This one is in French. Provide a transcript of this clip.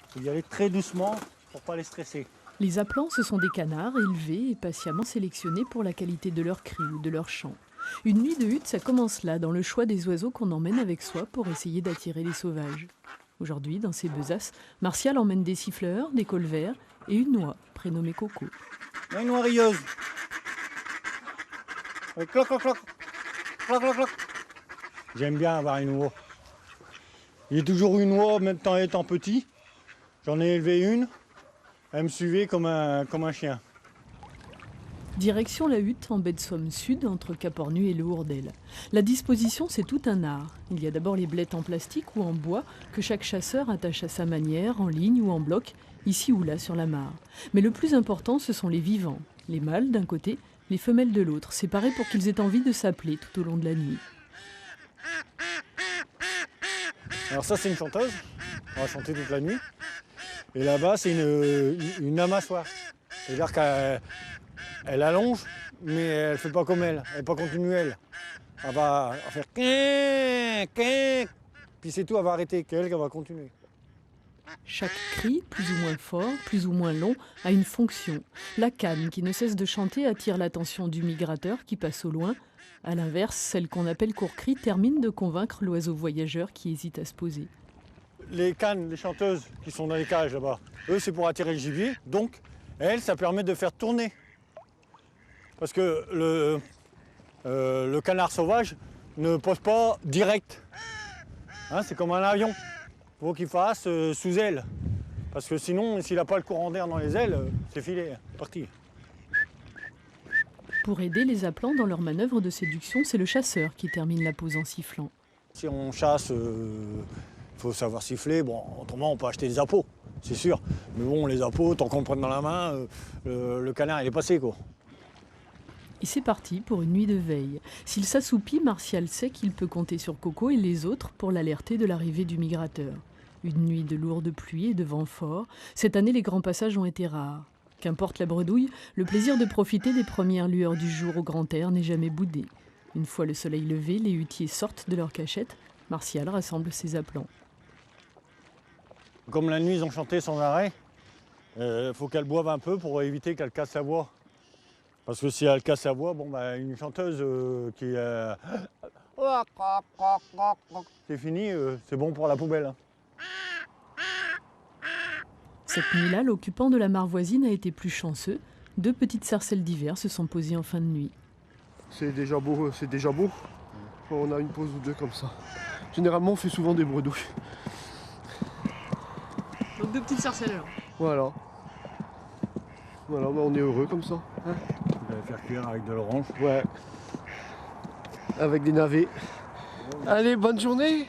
faut y aller très doucement pour pas les stresser. Les appelants, ce sont des canards élevés et patiemment sélectionnés pour la qualité de leur cri ou de leur chant. Une nuit de hutte, ça commence là, dans le choix des oiseaux qu'on emmène avec soi pour essayer d'attirer les sauvages. Aujourd'hui, dans ses besaces, Martial emmène des siffleurs, des colverts et une oie prénommée Coco. Une oie rieuse. Cloc, cloc, cloc. Cloc, cloc, cloc. J'aime bien avoir une oie. J'ai toujours une oie, même étant petit. J'en ai élevé une. Elle me suivait comme un chien. Direction la hutte en baie de Somme Sud, entre Capornu et Le Hourdel. La disposition, c'est tout un art. Il y a d'abord les blettes en plastique ou en bois que chaque chasseur attache à sa manière, en ligne ou en bloc, ici ou là sur la mare. Mais le plus important, ce sont les vivants. Les mâles d'un côté, les femelles de l'autre, séparés pour qu'ils aient envie de s'appeler tout au long de la nuit. Alors ça, c'est une chanteuse. On va chanter toute la nuit. Et là-bas, c'est une amassoire. C'est-à-dire qu'elle allonge, mais elle ne fait pas comme elle. Elle n'est pas continuelle. Elle va faire quin, quin, puis c'est tout, elle va arrêter, qu'elle va continuer. Chaque cri, plus ou moins fort, plus ou moins long, a une fonction. La canne qui ne cesse de chanter attire l'attention du migrateur qui passe au loin. A l'inverse, celle qu'on appelle court-cri termine de convaincre l'oiseau voyageur qui hésite à se poser. Les cannes, les chanteuses qui sont dans les cages là-bas, eux c'est pour attirer le gibier, donc elles, ça permet de faire tourner. Parce que le canard sauvage ne pose pas direct. Hein, c'est comme un avion. Il faut qu'il fasse sous aile. Parce que sinon, s'il n'a pas le courant d'air dans les ailes, c'est filé, c'est parti. Pour aider les appelants dans leur manœuvre de séduction, c'est le chasseur qui termine la pose en sifflant. Si on chasse, il faut savoir siffler. Bon, autrement, on peut acheter des appâts, c'est sûr. Mais bon, les appâts, tant qu'on le prenne dans la main, le canard, il est passé, quoi. Et c'est parti pour une nuit de veille. S'il s'assoupit, Martial sait qu'il peut compter sur Coco et les autres pour l'alerter de l'arrivée du migrateur. Une nuit de lourde pluie et de vent fort. Cette année, les grands passages ont été rares. Qu'importe la bredouille, le plaisir de profiter des premières lueurs du jour au grand air n'est jamais boudé. Une fois le soleil levé, les huttiers sortent de leur cachette. Martial rassemble ses appelants. Comme la nuit, ils ont chanté sans arrêt, faut qu'elle boive un peu pour éviter qu'elle casse sa voix. Parce que si elle casse sa voix, bon, bah, une chanteuse qui... c'est fini, c'est bon pour la poubelle. Hein. Cette nuit-là, l'occupant de la mare voisine a été plus chanceux. 2 petites sarcelles d'hiver se sont posées en fin de nuit. C'est déjà beau, c'est déjà beau. On a une pause ou deux comme ça. Généralement, on fait souvent des bredouilles. Donc 2 petites sarcelles alors. Voilà. Voilà, bah on est heureux comme ça. Hein, Vous allez faire cuire avec de l'orange. ouais. Avec des navets. Allez, bonne journée!